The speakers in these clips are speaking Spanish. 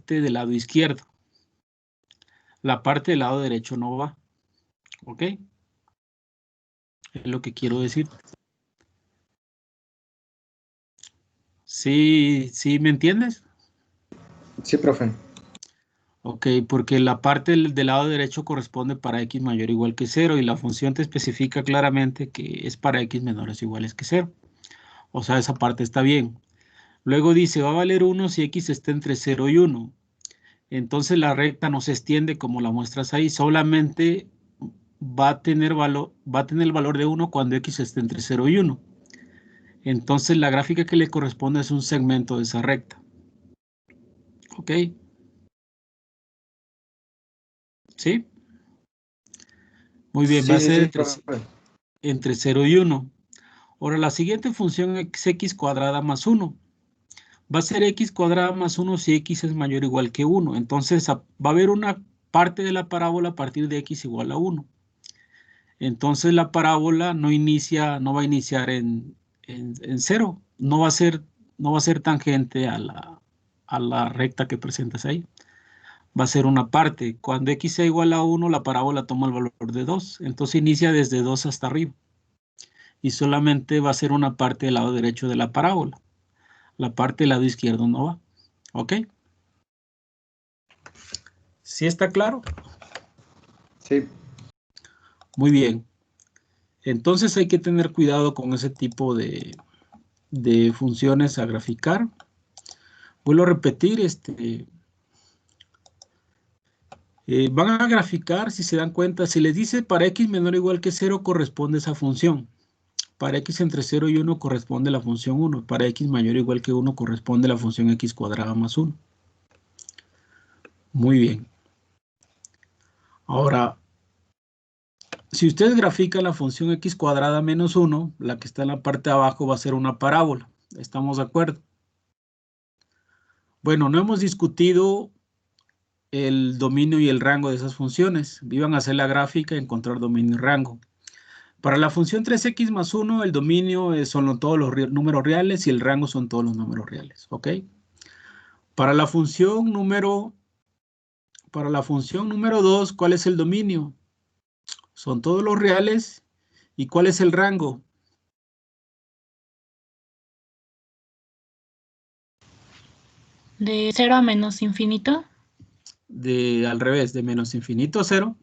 parte del lado izquierdo. La parte del lado derecho no va. ¿Ok? Es lo que quiero decir. ¿Sí, sí me entiendes? Sí, profe. Ok, porque la parte del lado derecho corresponde para x mayor o igual que 0 y la función te especifica claramente que es para x menores o iguales que 0. O sea, esa parte está bien. Luego dice, va a valer 1 si x está entre 0 y 1. Entonces la recta no se extiende como la muestras ahí, solamente va a tener el valor de 1 cuando x esté entre 0 y 1. Entonces la gráfica que le corresponde es un segmento de esa recta. ¿Ok? ¿Sí? Muy bien, va Sí, a sí, ser sí, profe. entre 0 y 1. Ahora, la siguiente función es x cuadrada más 1. Va a ser x cuadrada más 1 si x es mayor o igual que 1. Entonces, va a haber una parte de la parábola a partir de x igual a 1. Entonces, la parábola no va a iniciar en 0. No va a ser tangente a la recta que presentas ahí. Va a ser una parte. Cuando x sea igual a 1, la parábola toma el valor de 2. Entonces, inicia desde 2 hasta arriba. Y solamente va a ser una parte del lado derecho de la parábola. La parte del lado izquierdo no va. ¿Ok? ¿Sí está claro? Sí. Muy bien. Entonces hay que tener cuidado con ese tipo de funciones a graficar. Vuelvo a repetir, van a graficar, si se dan cuenta, si les dice para x menor o igual que 0 corresponde esa función. Para x entre 0 y 1 corresponde la función 1. Para x mayor o igual que 1 corresponde la función x cuadrada más 1. Muy bien. Ahora, si ustedes grafican la función x cuadrada menos 1, la que está en la parte de abajo va a ser una parábola. ¿Estamos de acuerdo? Bueno, no hemos discutido el dominio y el rango de esas funciones. Iban a hacer la gráfica y encontrar dominio y rango. Para la función 3x más 1, el dominio son todos los números reales y el rango son todos los números reales. ¿Ok? Para la función número 2, ¿cuál es el dominio? Son todos los reales. ¿Y cuál es el rango? ¿De 0 a menos infinito? Al revés, de menos infinito a 0.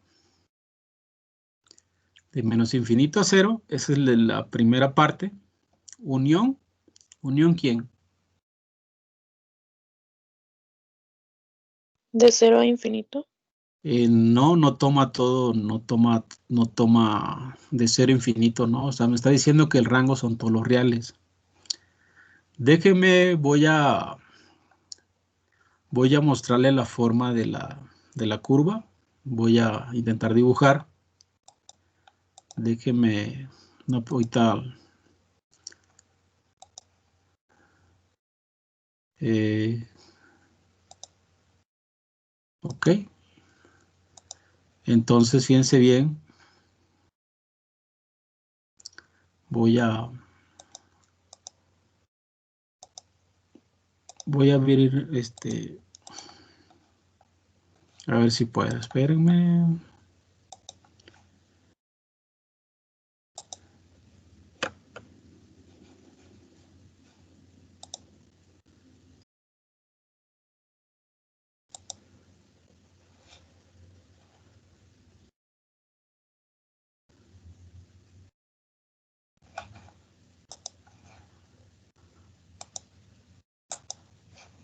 De menos infinito a 0, esa es la primera parte. Unión. ¿Unión quién? ¿De 0 a infinito? No, no toma todo, no toma de 0 a infinito, ¿no? O sea, me está diciendo que el rango son todos los reales. Déjeme, voy a mostrarle la forma de la curva. Voy a intentar dibujar. Déjeme, no, ahorita. Ok. Entonces, fíjense bien. Voy a abrir a ver si puedo. Espérenme.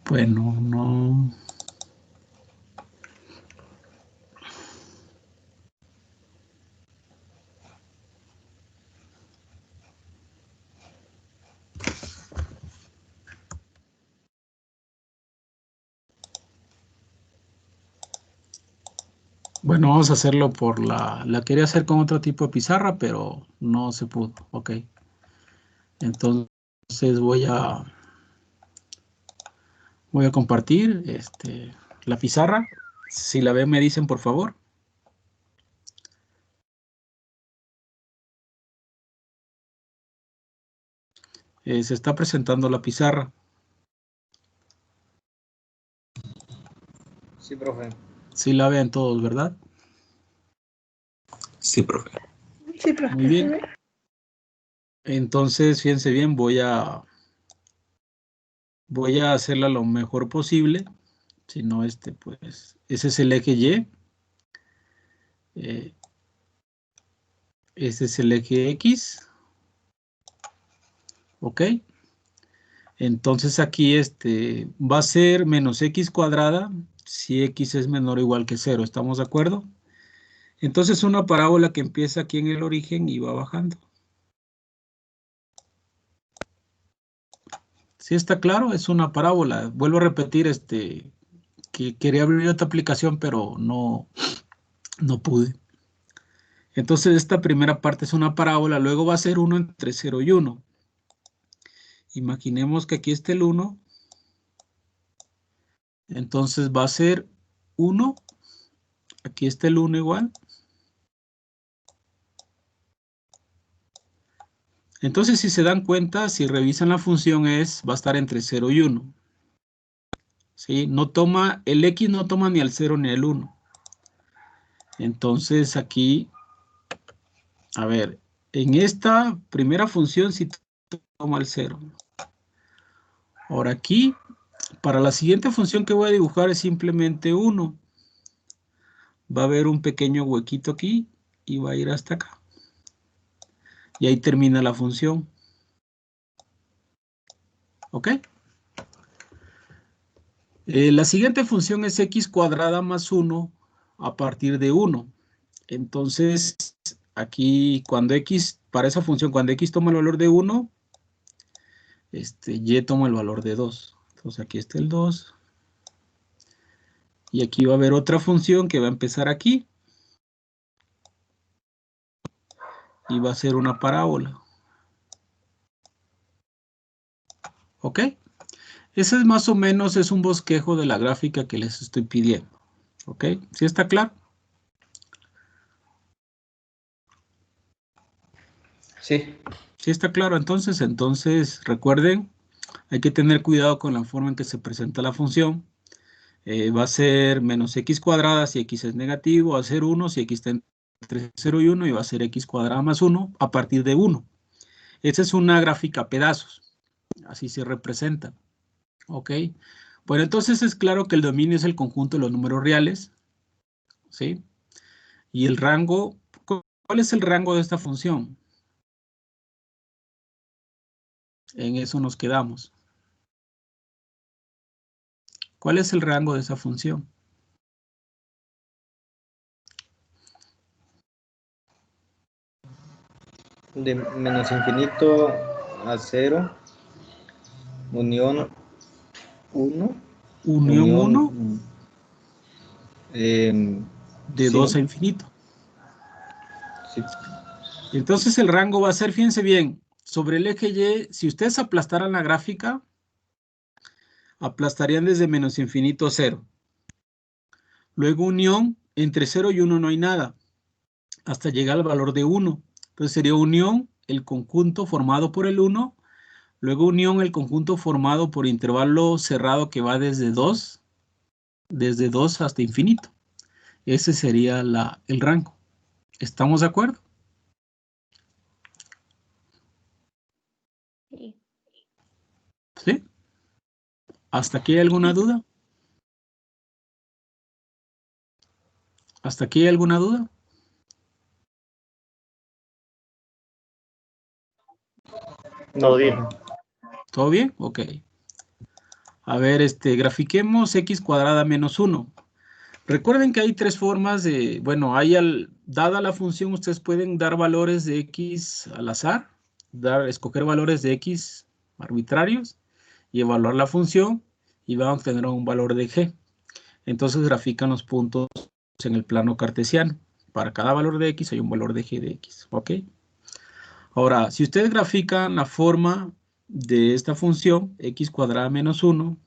Bueno, no. Bueno, vamos a hacerlo por la quería hacer con otro tipo de pizarra, pero no se pudo. Ok. Entonces voy a compartir la pizarra. Si la ven, me dicen, por favor. Se está presentando la pizarra. Sí, profe. Sí la ven todos, ¿verdad? Sí, profe. Sí, profe. Muy bien. Entonces, fíjense bien, voy a hacerla lo mejor posible. Si no, pues, ese es el eje Y. Este es el eje X. ¿Ok? Entonces aquí va a ser menos X cuadrada si X es menor o igual que 0. ¿Estamos de acuerdo? Entonces una parábola que empieza aquí en el origen y va bajando. ¿Sí está claro? Es una parábola. Vuelvo a repetir que quería abrir otra aplicación, pero no pude. Entonces esta primera parte es una parábola, luego va a ser 1 entre 0 y 1. Imaginemos que aquí está el 1. Entonces va a ser 1. Aquí está el 1 igual. Entonces, si se dan cuenta, si revisan la función va a estar entre 0 y 1. ¿Sí? El X no toma ni el 0 ni el 1. Entonces, aquí, a ver, en esta primera función sí toma el 0. Ahora aquí, para la siguiente función que voy a dibujar es simplemente 1. Va a haber un pequeño huequito aquí y va a ir hasta acá. Y ahí termina la función. ¿Ok? La siguiente función es x cuadrada más 1 a partir de 1. Entonces, aquí para esa función, cuando x toma el valor de 1, y toma el valor de 2. Entonces aquí está el 2. Y aquí va a haber otra función que va a empezar aquí. Y va a ser una parábola. ¿Ok? Ese es más o menos, es un bosquejo de la gráfica que les estoy pidiendo. ¿Ok? ¿Sí está claro? Sí. ¿Sí está claro? Entonces recuerden, hay que tener cuidado con la forma en que se presenta la función. Va a ser menos x cuadrada si x es negativo, va a ser 1 si x está entre 0 y 1 y va a ser x cuadrada más 1 a partir de 1. Esta es una gráfica a pedazos, así se representa. ¿Ok? Bueno, entonces es claro que el dominio es el conjunto de los números reales, ¿sí? Y el rango, ¿cuál es el rango de esta función? En eso nos quedamos. ¿Cuál es el rango de esa función? De menos infinito a 0. Unión 1. Unión 1 Unión. de 2 Sí. a infinito. Sí. Entonces el rango va a ser, fíjense bien, sobre el eje Y, si ustedes aplastaran la gráfica, aplastarían desde menos infinito a 0. Luego unión, entre 0 y 1 no hay nada, hasta llegar al valor de 1. Entonces sería unión, el conjunto formado por el 1, luego unión, el conjunto formado por intervalo cerrado que va desde 2 hasta infinito. Ese sería el rango. ¿Estamos de acuerdo? Sí. ¿Sí? ¿Hasta aquí hay alguna duda? ¿Hasta aquí hay alguna duda? Todo bien. ¿Todo bien? Ok. A ver, grafiquemos x cuadrada menos 1. Recuerden que hay tres formas de, bueno, dada la función, ustedes pueden dar valores de x al azar, escoger valores de x arbitrarios y evaluar la función y van a obtener un valor de g. Entonces grafican los puntos en el plano cartesiano. Para cada valor de x hay un valor de g de x, ¿ok? Ahora, si ustedes grafican la forma de esta función, x cuadrada menos 1,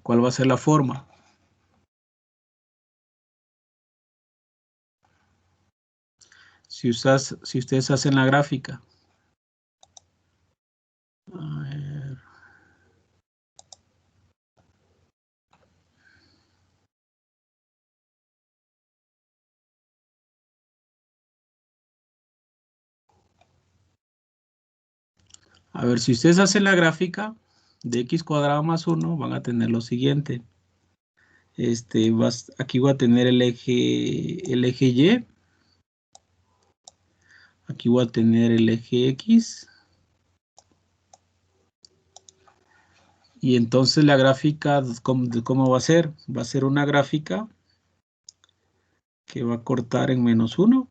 ¿cuál va a ser la forma? Si ustedes hacen la gráfica. A ver. A ver, si ustedes hacen la gráfica de x cuadrado más 1, van a tener lo siguiente. Aquí voy a tener el eje Y. Aquí voy a tener el eje X. Y entonces la gráfica, ¿cómo va a ser? Va a ser una gráfica que va a cortar en -1.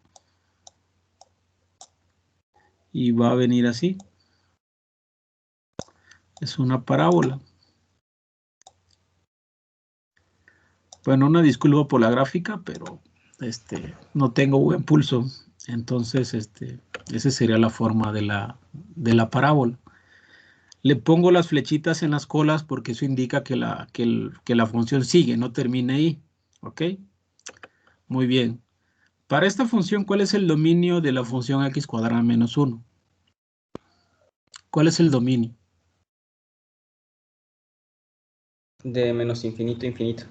Y va a venir así. Es una parábola. Bueno, una disculpa por la gráfica, pero no tengo buen pulso. Entonces, esa sería la forma de la parábola. Le pongo las flechitas en las colas porque eso indica que la función sigue, no termina ahí. ¿Ok? Muy bien. Para esta función, ¿cuál es el dominio de la función x cuadrada menos 1? ¿Cuál es el dominio? De menos infinito a infinito.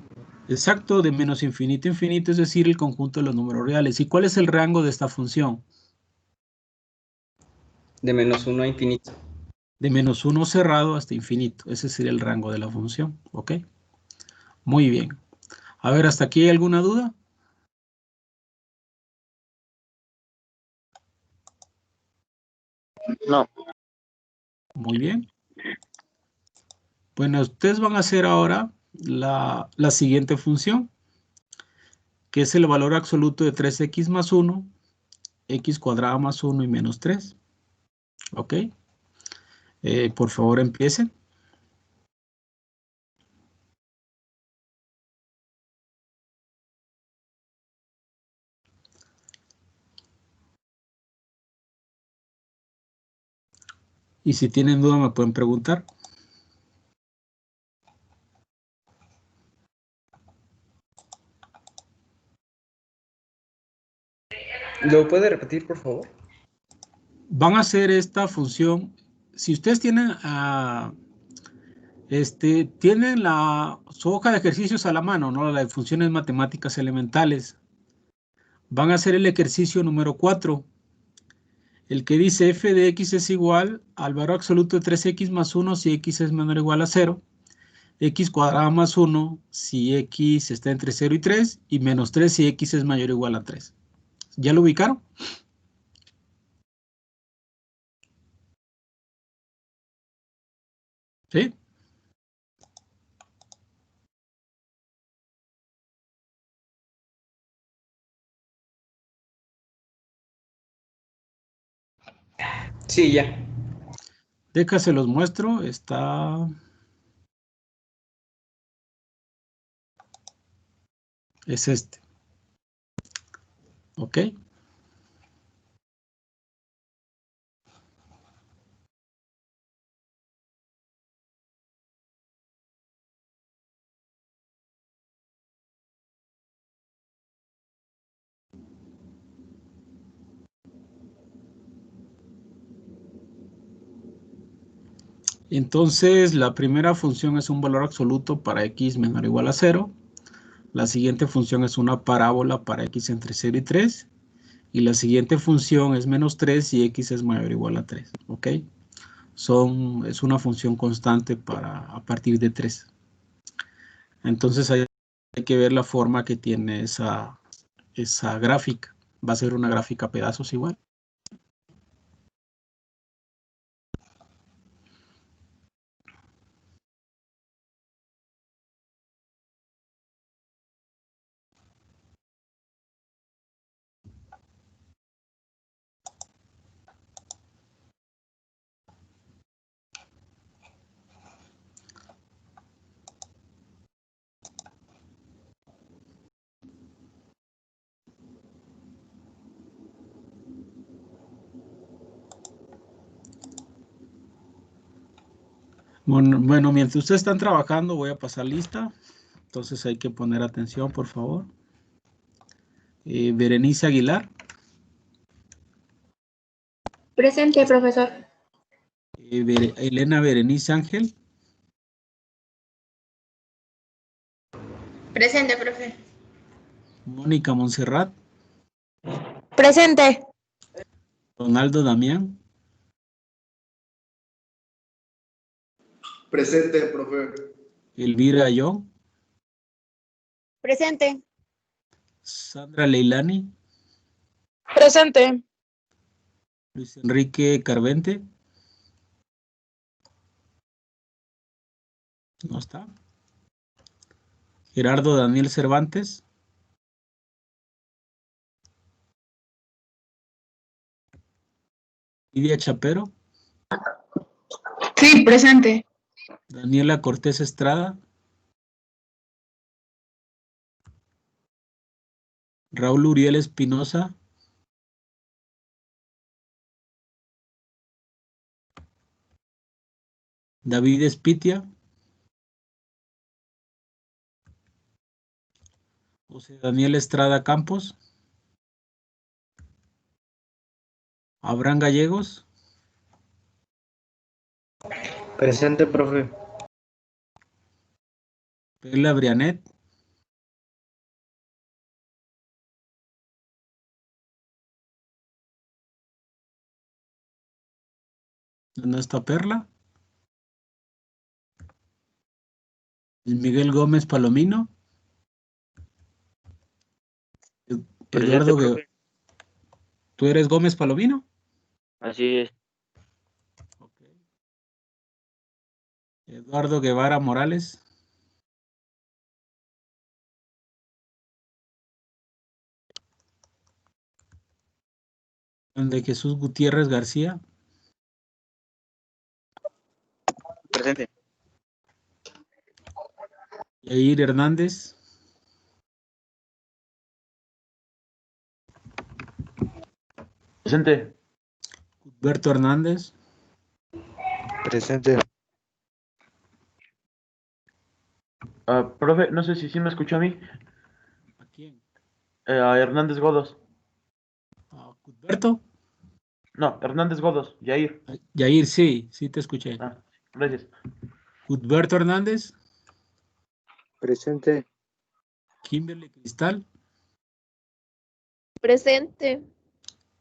Exacto, de menos infinito a infinito, es decir, el conjunto de los números reales. ¿Y cuál es el rango de esta función? De -1 a infinito. De -1 cerrado hasta infinito. Ese sería el rango de la función. ¿Ok? Muy bien. A ver, ¿hasta aquí hay alguna duda? No. Muy bien. Bueno, ustedes van a hacer ahora la siguiente función, que es el valor absoluto de 3x más 1, x cuadrado más 1 y menos 3. ¿Ok? Por favor, empiecen. Y si tienen duda me pueden preguntar. ¿Lo puede repetir, por favor? Van a hacer esta función. Si ustedes tienen, tienen su hoja de ejercicios a la mano, ¿no? La de funciones matemáticas elementales. Van a hacer el ejercicio número 4. El que dice f de x es igual al valor absoluto de 3x más 1 si x es menor o igual a 0. X cuadrado más 1 si x está entre 0 y 3. Y menos 3 si x es mayor o igual a 3. ¿Ya lo ubicaron? ¿Sí? Sí, ya. Déjase los muestro. Es este. ¿Ok? Entonces, la primera función es un valor absoluto para x menor o igual a 0. La siguiente función es una parábola para x entre 0 y 3. Y la siguiente función es menos 3 si x es mayor o igual a 3. ¿Ok? Es una función constante a partir de 3. Entonces, hay que ver la forma que tiene esa gráfica. Va a ser una gráfica a pedazos igual. Bueno, mientras ustedes están trabajando, voy a pasar lista. Entonces hay que poner atención, por favor. Berenice Aguilar. Presente, profesor. Elena Berenice Ángel. Presente, profe. Mónica Montserrat. Presente. Ronaldo Damián. Presente, profe. Elvira Ayón. Presente. Sandra Leilani. Presente. Luis Enrique Carvente. No está. Gerardo Daniel Cervantes. Lidia Chapero. Sí, presente. Daniela Cortés Estrada. Raúl Uriel Espinosa. David Espitia. José Daniel Estrada Campos. Abraham Gallegos. Presente, profe. Perla Brianet. ¿Dónde está Perla? Miguel Gómez Palomino. Eduardo, profe. ¿tú eres Gómez Palomino? Así es. Okay. Eduardo Guevara Morales. De Jesús Gutiérrez García. Presente. Yair Hernández. Presente. Humberto Hernández. Presente. Profe, no sé si sí me escuchó a mí. ¿A quién? A Hernández Godos. ¿A Humberto? No, Hernández Godos, Yair. Yair, sí te escuché. Gracias. Humberto Hernández. Presente. Kimberly Cristal. Presente.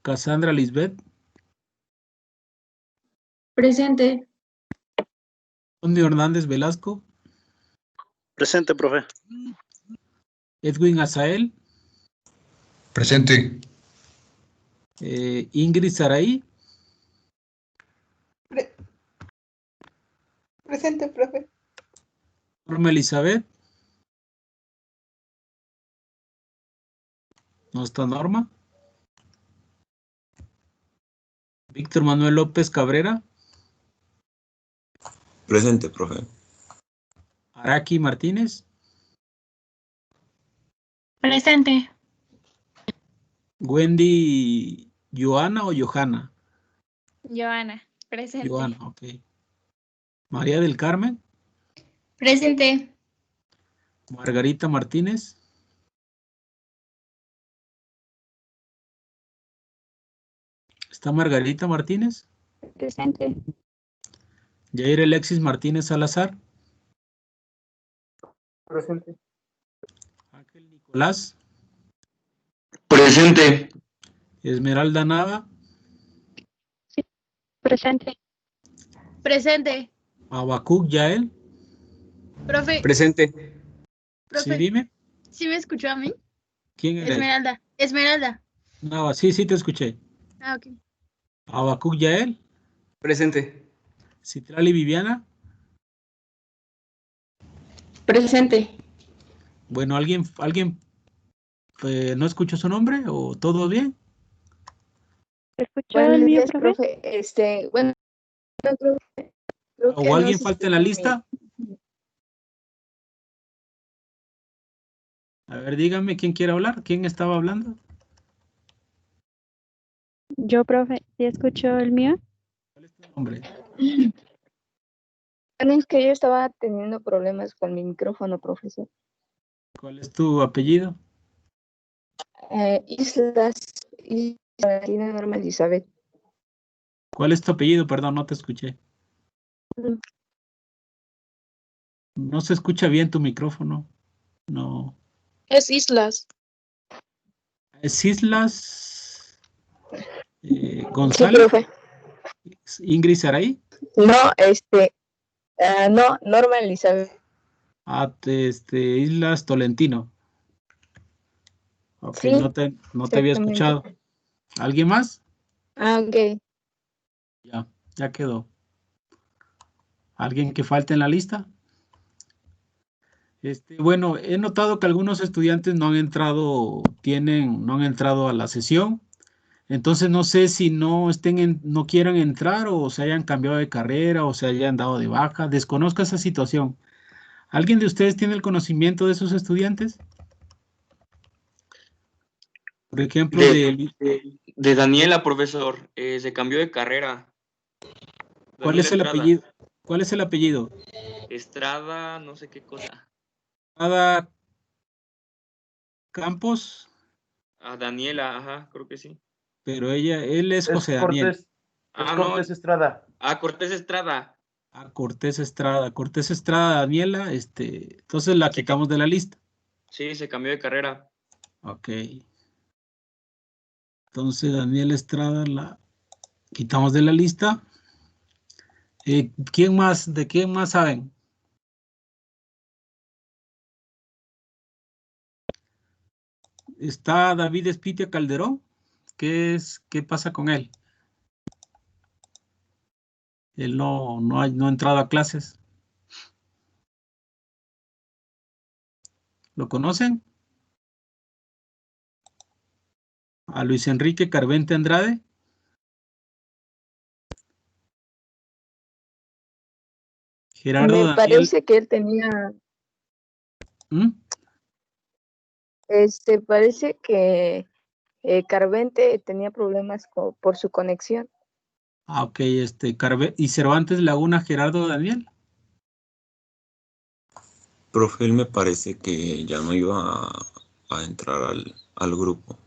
Cassandra Lisbeth. Presente. Antonio Hernández Velasco. Presente, profe. Edwin Azael. Presente. Ingrid Saraí. Presente, profe. Norma Elizabeth. ¿No está Norma? Víctor Manuel López Cabrera. Presente, profe. Araki Martínez. Presente. Wendy Joana o Johanna. Joana. Presente. Joana, ok. María del Carmen. Presente. Margarita Martínez. ¿Está Margarita Martínez? Presente. Yair Alexis Martínez Salazar. Presente. Ángel Nicolás. Presente. Esmeralda Nava. Presente. Presente. Abacuc Yael. Profe, Presente. Sí, dime. ¿sí me escuchó a mí? ¿Quién eres? Esmeralda. Esmeralda. Nava, sí te escuché. Ah, ok. Abacuc Yael. Presente. Citlali Viviana. Presente. Bueno, ¿alguien no escuchó su nombre o todo bien? ¿Escuchó el mío, profe? Bueno, creo ¿O que alguien no se falta en la escucha lista? A ver, dígame quién quiere hablar. ¿Quién estaba hablando? Yo, profe, ¿sí escuchó el mío? ¿Cuál es tu nombre? Es que yo estaba teniendo problemas con mi micrófono, profesor. ¿Cuál es tu apellido? Islas Valentina Norma Elizabeth. ¿Cuál es tu apellido? Perdón, no te escuché. No se escucha bien tu micrófono. No. Es Islas. ¿Es Islas Sí, González? profe. ¿Ingrid Saray? No, No, Norma Elizabeth. Islas Tolentino. Ok, Sí, no te había exactamente. escuchado. ¿Alguien más? Ok. Ya quedó. ¿Alguien que falte en la lista? Bueno, he notado que algunos estudiantes no han entrado a la sesión. Entonces no sé si no quieran entrar o se hayan cambiado de carrera o se hayan dado de baja. Desconozco esa situación. ¿Alguien de ustedes tiene el conocimiento de esos estudiantes? Por ejemplo, De Daniela, profesor. Se cambió de carrera. ¿cuál Daniela es el Estrada. apellido? ¿Cuál es el apellido? Estrada, no sé qué cosa. Ada Campos, Daniela, ajá, creo que sí. pero él es Es José Daniel. Cortés. Es No. Cortés Estrada. Cortés Estrada. Cortés Estrada. Cortés Estrada, Daniela, entonces la quitamos de la lista. Sí, se cambió de carrera. Ok. Entonces Daniela Estrada la quitamos de la lista. ¿Quién más? ¿De quién más saben? Está David Espitia Calderón. ¿Qué pasa con él? Él no ha entrado a clases. ¿Lo conocen? A Luis Enrique Carvente Andrade. Gerardo Me Daniel. parece que él tenía, ¿Mm? parece que Carvente tenía problemas por su conexión. Ok, y Cervantes Laguna Gerardo Daniel. Profe, él me parece que ya no iba a entrar al grupo.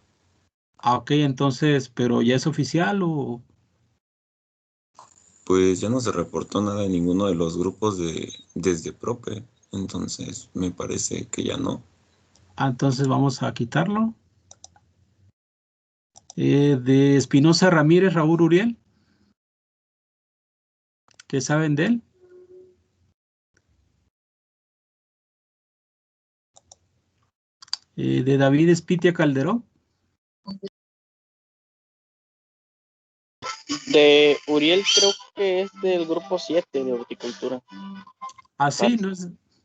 Ok, entonces, pero ya es oficial o... Pues ya no se reportó nada en ninguno de los grupos desde Prope, entonces me parece que ya no. entonces vamos a quitarlo. De Espinosa Ramírez, Raúl Uriel. ¿Qué saben de él? De David Espitia Calderón. De Uriel creo que es del grupo 7 de horticultura. Sí,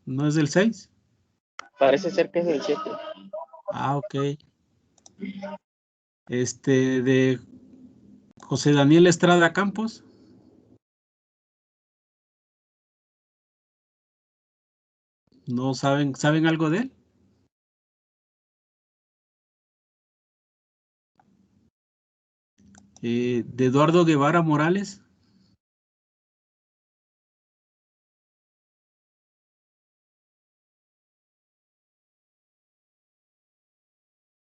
no es del 6. Parece ser que es del 7. Ok. De José Daniel Estrada Campos. ¿No saben algo de él? De Eduardo Guevara Morales.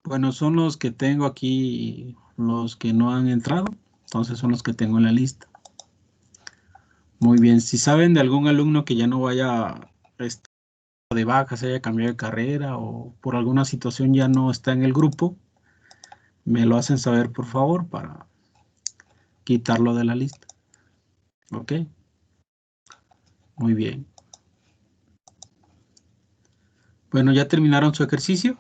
Bueno, son los que tengo aquí, los que no han entrado. Entonces son los que tengo en la lista. Muy bien. Si saben de algún alumno que ya no vaya de baja, se haya cambiado de carrera o por alguna situación ya no está en el grupo, me lo hacen saber, por favor, para quitarlo de la lista. ¿Ok? Muy bien. Bueno, ¿ya terminaron su ejercicio?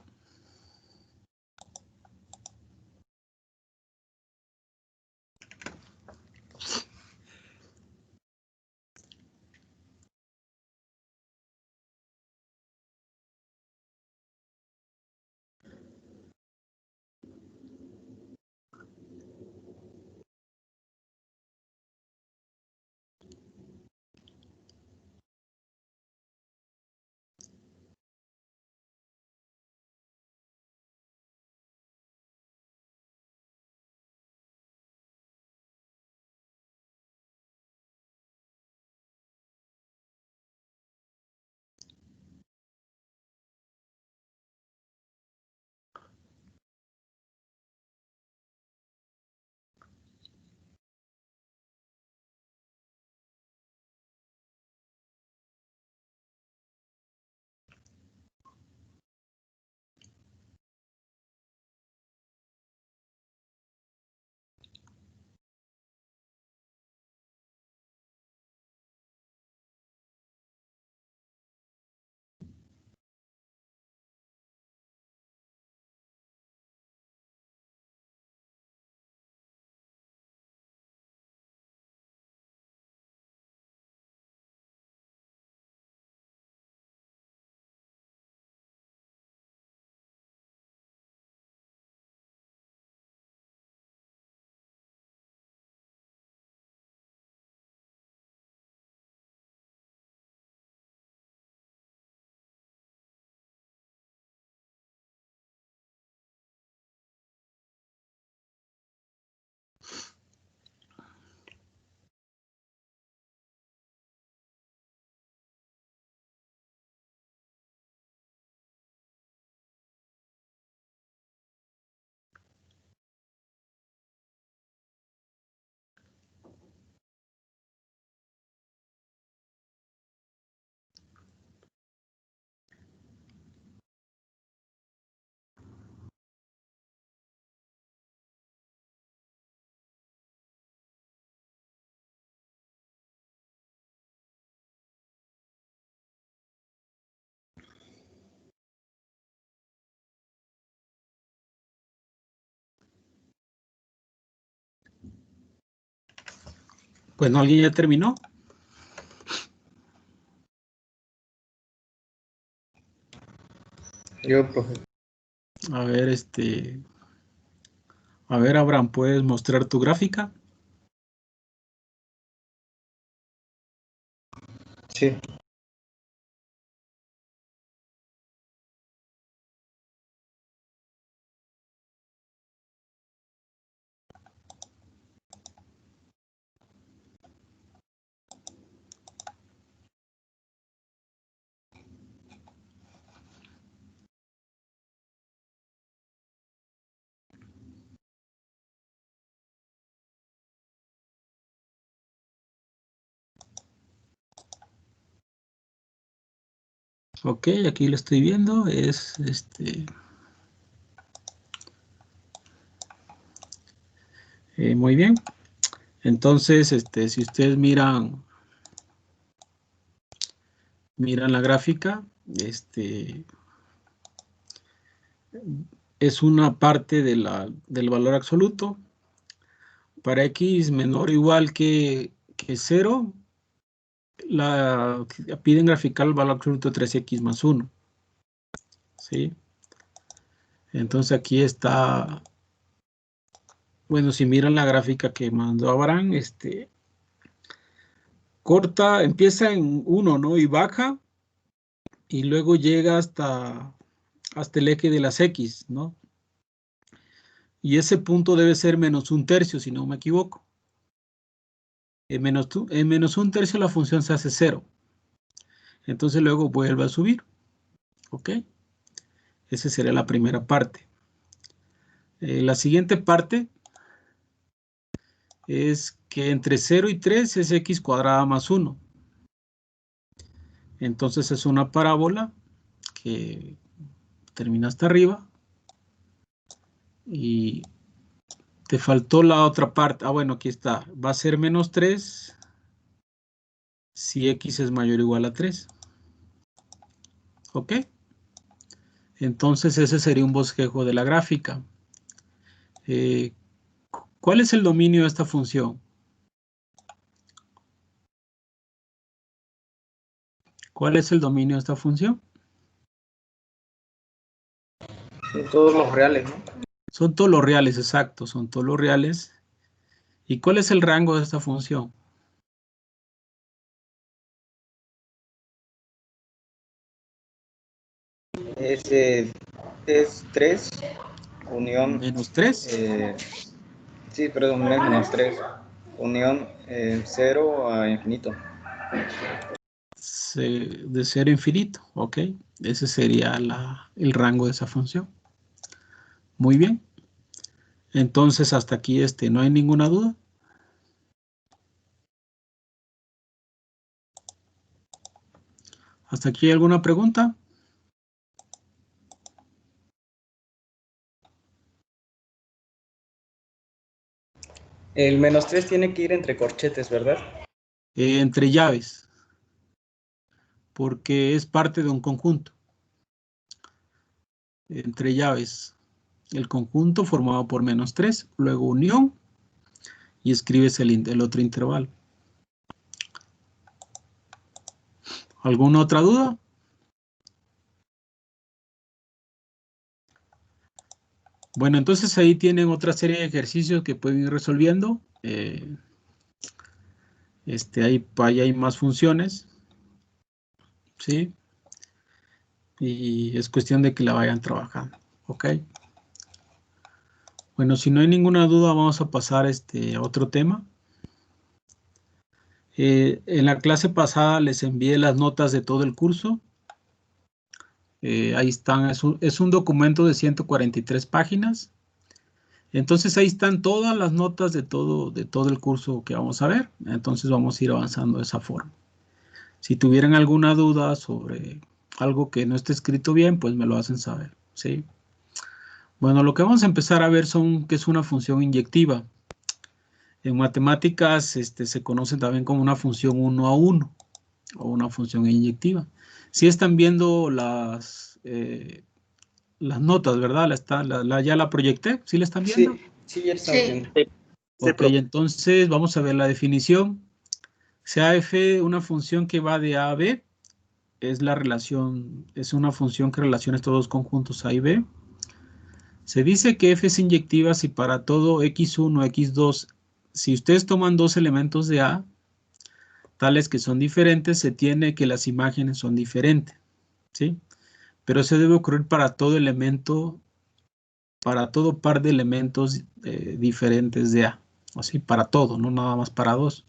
Bueno, ¿alguien ya terminó? Yo, profe. A ver, a ver, Abraham, ¿puedes mostrar tu gráfica? Sí. Ok, aquí lo estoy viendo, es muy bien. Entonces, si ustedes miran la gráfica, es una parte del valor absoluto. Para x menor o igual que 0, piden graficar el valor absoluto de 3x más 1. ¿Sí? Entonces aquí está, bueno, si miran la gráfica que mandó Abraham, corta, empieza en 1, ¿no? Y baja, y luego llega hasta el eje de las x, ¿no? Y ese punto debe ser menos 1/3, si no me equivoco. En menos 1/3 la función se hace 0. Entonces luego vuelve a subir. ¿Ok? Esa sería la primera parte. La siguiente parte es que entre 0 y 3 es x cuadrada más 1. Entonces es una parábola que termina hasta arriba. Y te faltó la otra parte. Ah, bueno, aquí está. Va a ser menos 3 si x es mayor o igual a 3. ¿Ok? Entonces ese sería un bosquejo de la gráfica. ¿Cuál es el dominio de esta función? ¿Cuál es el dominio de esta función? Son todos los reales, ¿no? Son todos los reales, exacto, son todos los reales. ¿Y cuál es el rango de esta función? Es 3, unión... Menos 3. Sí, perdón, menos 3. Unión 0 a infinito. De 0 a infinito, ok. Ese sería el rango de esa función. Muy bien. Entonces hasta aquí no hay ninguna duda. ¿Hasta aquí hay alguna pregunta? El menos 3 tiene que ir entre corchetes, ¿verdad? Entre llaves, porque es parte de un conjunto. Entre llaves, el conjunto formado por menos 3, luego unión, y escribes el otro intervalo. ¿Alguna otra duda? Bueno, entonces ahí tienen otra serie de ejercicios que pueden ir resolviendo. Ahí hay más funciones, ¿sí? Y es cuestión de que la vayan trabajando, ¿ok? Bueno, si no hay ninguna duda, vamos a pasar a otro tema. En la clase pasada les envié las notas de todo el curso. Ahí están, es un documento de 143 páginas. Entonces ahí están todas las notas de todo el curso que vamos a ver. Entonces vamos a ir avanzando de esa forma. Si tuvieran alguna duda sobre algo que no esté escrito bien, pues me lo hacen saber, ¿sí? Bueno, lo que vamos a empezar a ver qué es una función inyectiva. En matemáticas se conoce también como una función 1 a 1 o una función inyectiva. Si están viendo las notas, ¿verdad? Ya la proyecté, ¿sí la están viendo? Sí, ya está bien. Sí, Ok, entonces vamos a ver la definición. Sea f una función que va de A a B, es una función que relaciona estos dos conjuntos A y B. Se dice que f es inyectiva si para todo x1, x2, si ustedes toman dos elementos de A, tales que son diferentes, se tiene que las imágenes son diferentes, ¿sí? Pero eso debe ocurrir para todo elemento, para todo par de elementos diferentes de A, así para todo, no nada más para dos.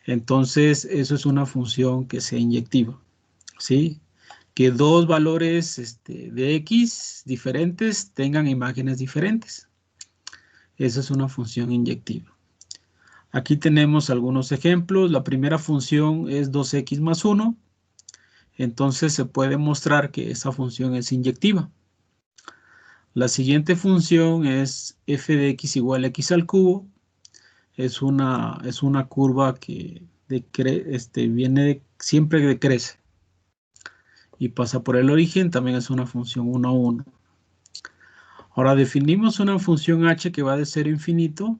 Entonces, eso es una función que sea inyectiva, ¿sí? Que dos valores de x diferentes tengan imágenes diferentes. Esa es una función inyectiva. Aquí tenemos algunos ejemplos. La primera función es 2x más 1. Entonces se puede mostrar que esa función es inyectiva. La siguiente función es f de x igual a x al cubo. Es una curva que siempre decrece y pasa por el origen. También es una función 1 a 1. Ahora definimos una función h que va de 0 a infinito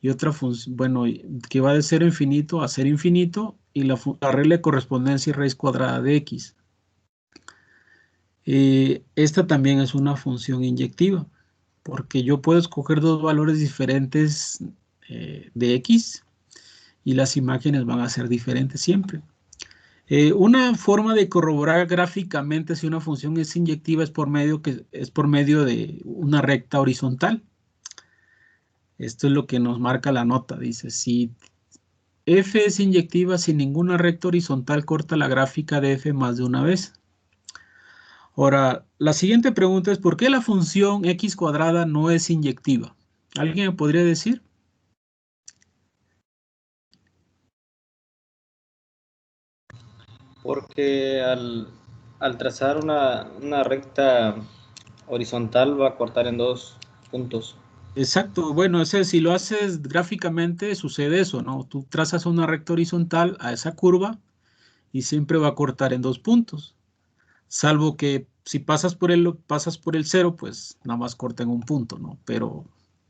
y otra función, bueno, que va de 0 a infinito a 0 infinito, y la regla de correspondencia y raíz cuadrada de x. Esta también es una función inyectiva, porque yo puedo escoger dos valores diferentes de x y las imágenes van a ser diferentes siempre. Una forma de corroborar gráficamente si una función es inyectiva es por medio de una recta horizontal. Esto es lo que nos marca la nota. Dice, si f es inyectiva, si ninguna recta horizontal corta la gráfica de f más de una vez. Ahora, la siguiente pregunta es, ¿por qué la función x cuadrada no es inyectiva? ¿Alguien me podría decir? Porque al trazar una recta horizontal va a cortar en dos puntos. Exacto, bueno, si lo haces gráficamente sucede eso, ¿no? Tú trazas una recta horizontal a esa curva y siempre va a cortar en dos puntos. Salvo que si pasas por el 0, pues nada más corta en un punto, ¿no? Pero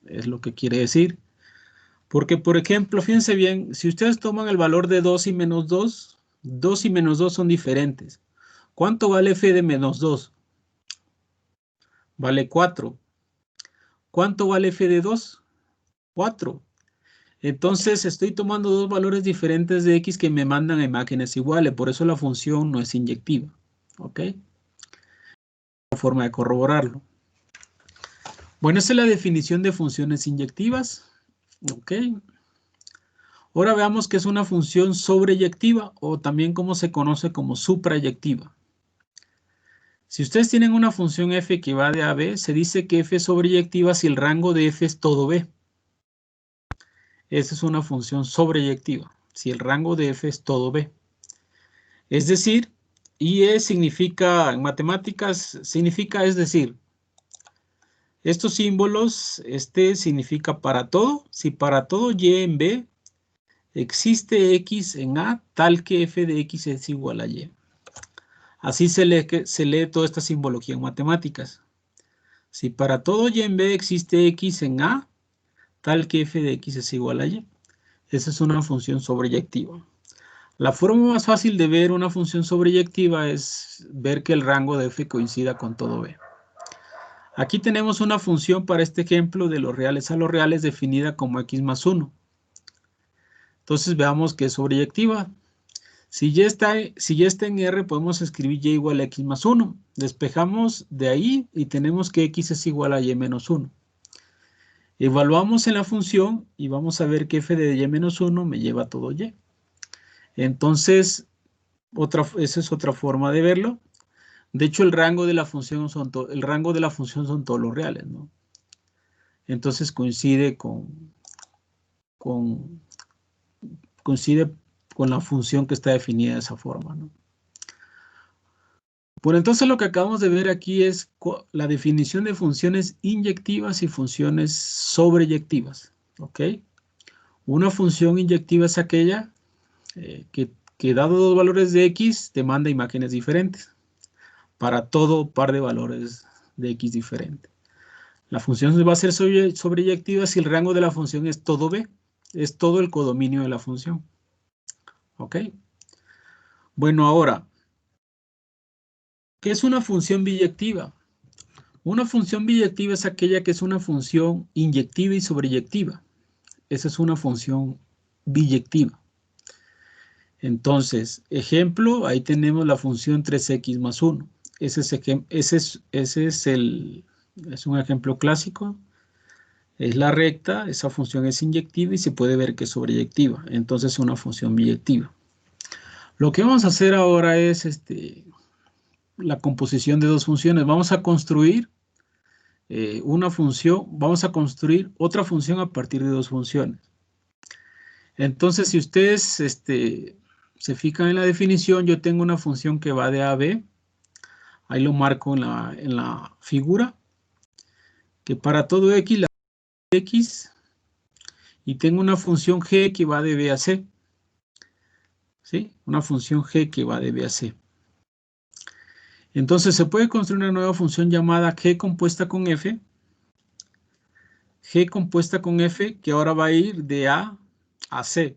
es lo que quiere decir. Porque, por ejemplo, fíjense bien, si ustedes toman el valor de 2 y menos 2, 2 y menos 2 son diferentes. ¿Cuánto vale f de menos 2? Vale 4. ¿Cuánto vale f de 2? 4. Entonces estoy tomando dos valores diferentes de x que me mandan a imágenes iguales. Por eso la función no es inyectiva. ¿Ok? Forma de corroborarlo. Bueno, esa es la definición de funciones inyectivas. Ok. Ahora veamos qué es una función sobreyectiva o también como se conoce como suprayectiva. Si ustedes tienen una función f que va de a a b, se dice que f es sobreyectiva si el rango de f es todo b. Esa es una función sobreyectiva, si el rango de f es todo b. Es decir, IE significa, en matemáticas, significa, es decir, estos símbolos, significa para todo. Si para todo y en b existe x en a, tal que f de x es igual a y. Así se lee toda esta simbología en matemáticas. Si para todo y en b existe x en a, tal que f de x es igual a y. Esa es una función sobreyectiva. La forma más fácil de ver una función sobreyectiva es ver que el rango de f coincida con todo b. Aquí tenemos una función para este ejemplo de los reales a los reales definida como x más 1. Entonces veamos que es sobreyectiva. Si ya está en R, podemos escribir y igual a x más 1. Despejamos de ahí y tenemos que x es igual a y menos 1. Evaluamos en la función y vamos a ver que f de y menos 1 me lleva a todo y. Entonces, esa es otra forma de verlo. De hecho, el rango de la función son todos los reales, ¿no? Entonces coincide con la función que está definida de esa forma, ¿no? Bueno, entonces lo que acabamos de ver aquí es la definición de funciones inyectivas y funciones sobreyectivas, ¿ok? Una función inyectiva es aquella que dado dos valores de x te manda imágenes diferentes para todo par de valores de x diferente. La función va a ser sobreyectiva si el rango de la función es todo b, es todo el codominio de la función. ¿Ok? Bueno, ahora, ¿qué es una función biyectiva? Una función biyectiva es aquella que es una función inyectiva y sobreyectiva. Esa es una función biyectiva. Entonces, ejemplo, ahí tenemos la función 3x más 1. Ese es un ejemplo clásico. Es la recta, esa función es inyectiva y se puede ver que es sobreyectiva. Entonces, es una función biyectiva. Lo que vamos a hacer ahora es la composición de dos funciones. Vamos a construir una función, vamos a construir otra función a partir de dos funciones. Entonces, si ustedes se fijan en la definición, yo tengo una función que va de A a B. Ahí lo marco en la figura. Que para todo X, la X. Y tengo una función G que va de B a C. ¿Sí? Una función G que va de B a C. Entonces, se puede construir una nueva función llamada G compuesta con F. G compuesta con F, que ahora va a ir de A a C.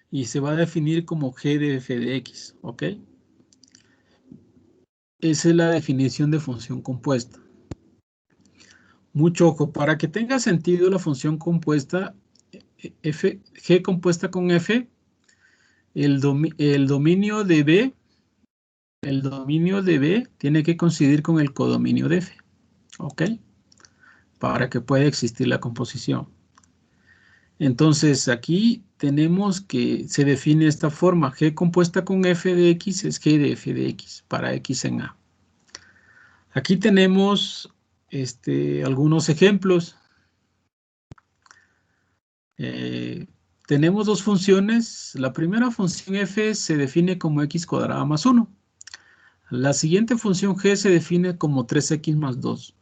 Y se va a definir como G de F de X. ¿Ok? Esa es la definición de función compuesta. Mucho ojo, para que tenga sentido la función compuesta, G compuesta con F, el dominio de B tiene que coincidir con el codominio de F. ¿Ok? Para que pueda existir la composición. Entonces, aquí tenemos que se define esta forma. G compuesta con F de X es G de F de X para X en A. Aquí tenemos algunos ejemplos. Tenemos dos funciones. La primera función F se define como X cuadrada más 1. La siguiente función G se define como 3X más 2.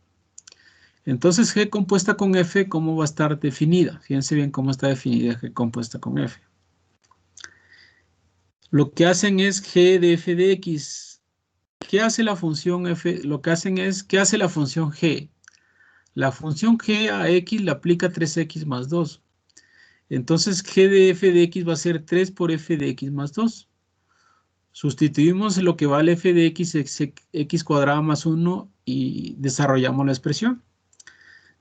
Entonces, G compuesta con F, ¿cómo va a estar definida? Fíjense bien cómo está definida G compuesta con F. Lo que hacen es G de F de X. ¿Qué hace la función F? Lo que hacen es, ¿qué hace la función G? La función G a X le aplica 3X más 2. Entonces, G de F de X va a ser 3 por F de X más 2. Sustituimos lo que vale F de X, X cuadrada más 1 y desarrollamos la expresión.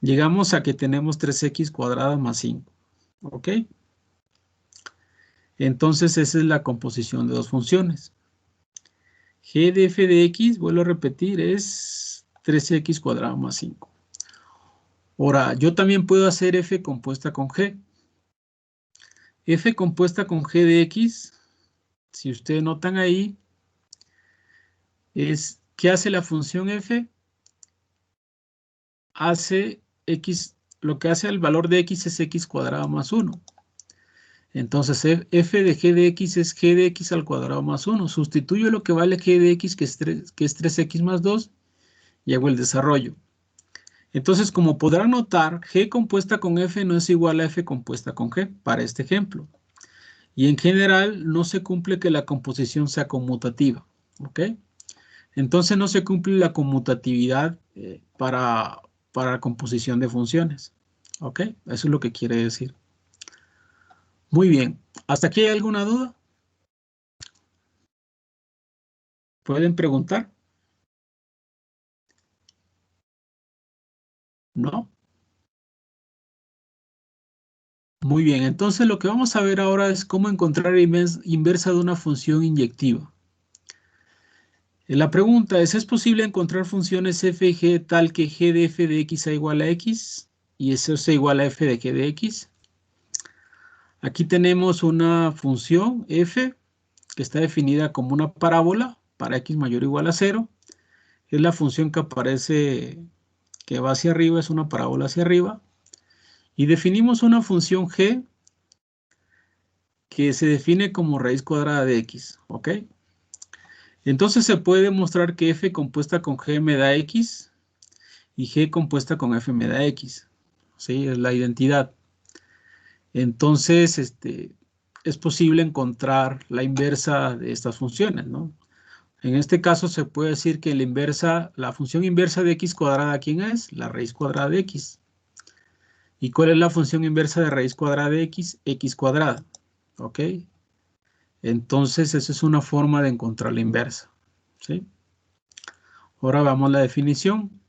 Llegamos a que tenemos 3x cuadrada más 5. ¿Ok? Entonces, esa es la composición de dos funciones. G de F de X, vuelvo a repetir, es 3x cuadrada más 5. Ahora, yo también puedo hacer F compuesta con G. F compuesta con G de X, si ustedes notan ahí, es, ¿qué hace la función F? Hace X, lo que hace el valor de X es X cuadrada más 1. Entonces, F de G de X es G de X al cuadrado más 1. Sustituyo lo que vale G de X, que es 3X más 2, y hago el desarrollo. Entonces, como podrán notar, G compuesta con F no es igual a F compuesta con G, para este ejemplo. Y en general, no se cumple que la composición sea conmutativa. ¿Ok? Entonces, no se cumple la conmutatividad para la composición de funciones. ¿Ok? Eso es lo que quiere decir. Muy bien. ¿Hasta aquí hay alguna duda? ¿Pueden preguntar? ¿No? Muy bien. Entonces, lo que vamos a ver ahora es cómo encontrar inversa de una función inyectiva. La pregunta ¿es posible encontrar funciones f y g tal que g de f de x sea igual a x y eso sea igual a f de g de x? Aquí tenemos una función f que está definida como una parábola para x mayor o igual a 0. Es la función que aparece, que va hacia arriba, es una parábola hacia arriba. Y definimos una función g que se define como raíz cuadrada de x, ¿ok? Entonces se puede demostrar que f compuesta con g me da x y g compuesta con f me da x. ¿Sí? Es la identidad. Entonces, es posible encontrar la inversa de estas funciones, ¿no? En este caso se puede decir que la función inversa de x cuadrada, ¿quién es? La raíz cuadrada de x. ¿Y cuál es la función inversa de raíz cuadrada de x? X cuadrada. ¿Ok? Entonces, esa es una forma de encontrar la inversa, ¿sí? Ahora veamos la definición.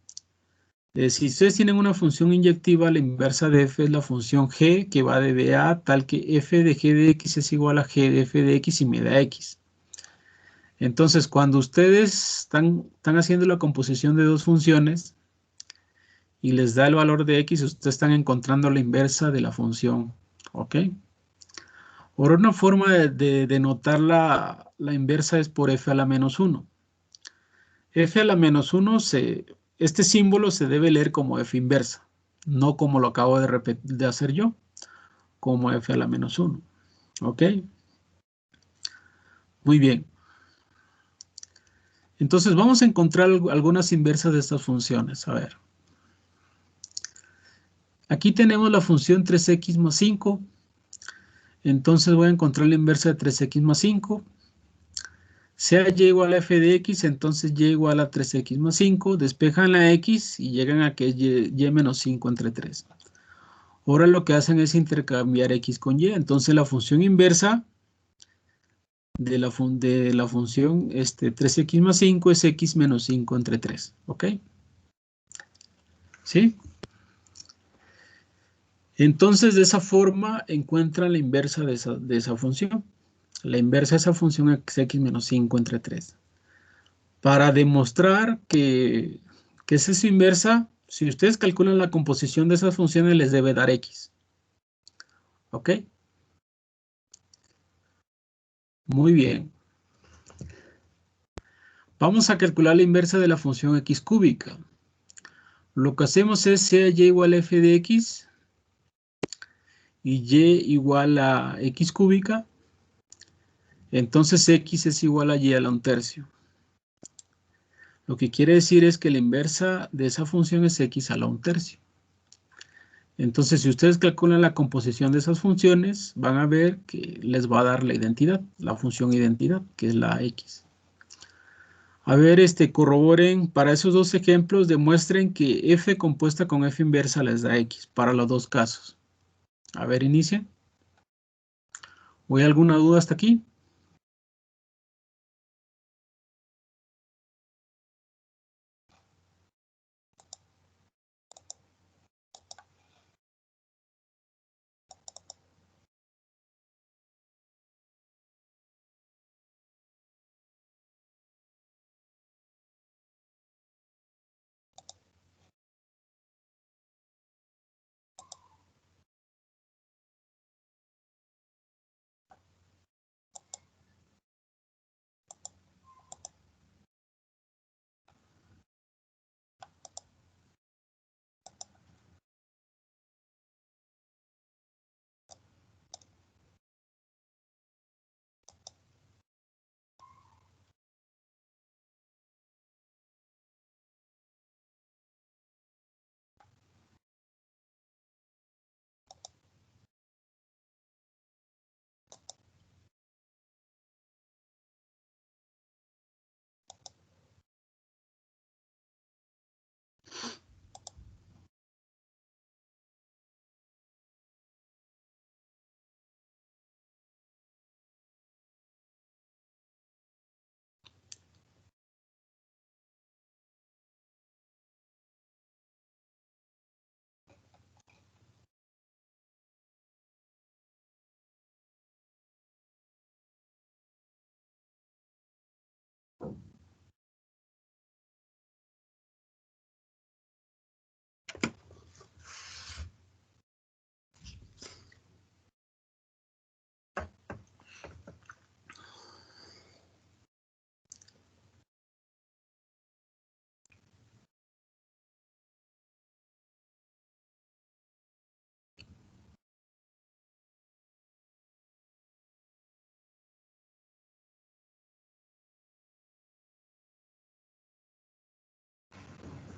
Si ustedes tienen una función inyectiva, la inversa de f es la función g que va de b a A, tal que f de g de x es igual a g de f de x y me da x. Entonces, cuando ustedes están haciendo la composición de dos funciones y les da el valor de x, ustedes están encontrando la inversa de la función, ¿ok? Ahora, una forma de denotar la inversa es por f a la menos 1. F a la menos 1, este símbolo se debe leer como f inversa, no como lo acabo de hacer yo, como f a la menos 1. ¿Ok? Muy bien. Entonces vamos a encontrar algunas inversas de estas funciones. A ver. Aquí tenemos la función 3x más 5. Entonces voy a encontrar la inversa de 3x más 5. Sea y igual a f de x, entonces y igual a 3x más 5. Despejan la x y llegan a que es y menos 5 entre 3. Ahora lo que hacen es intercambiar x con y. Entonces la función inversa de la función 3x más 5 es x menos 5 entre 3. ¿Ok? ¿Sí? Entonces de esa forma encuentran la inversa de esa función. La inversa de esa función es x menos 5 entre 3. Para demostrar que esa es su inversa, si ustedes calculan la composición de esas funciones, les debe dar x. ¿Ok? Muy bien. Vamos a calcular la inversa de la función x cúbica. Lo que hacemos es sea y igual a f de x y y igual a x cúbica. Entonces x es igual a y a la 1/3. Lo que quiere decir es que la inversa de esa función es x a la 1/3. Entonces, si ustedes calculan la composición de esas funciones, van a ver que les va a dar la identidad, la función identidad, que es la x. A ver, corroboren, para esos dos ejemplos, demuestren que f compuesta con f inversa les da x, para los dos casos. A ver, inicien. ¿O hay alguna duda hasta aquí?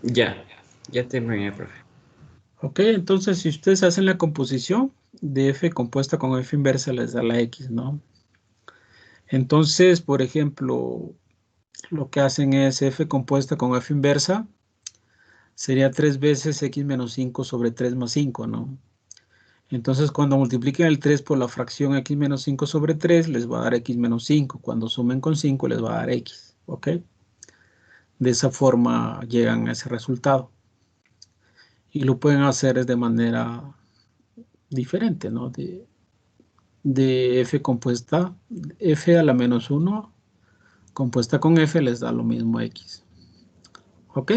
Ya terminé, profe. Ok, entonces si ustedes hacen la composición de f compuesta con f inversa, les da la x, ¿no? Entonces, por ejemplo, lo que hacen es f compuesta con f inversa, sería 3 veces x menos 5 sobre 3 más 5, ¿no? Entonces, cuando multipliquen el 3 por la fracción x menos 5 sobre 3, les va a dar x menos 5. Cuando sumen con 5, les va a dar x. ¿Ok? De esa forma llegan a ese resultado. Y lo pueden hacer de manera diferente, ¿no? De f compuesta, f a la menos 1, compuesta con f, les da lo mismo x. ¿Ok?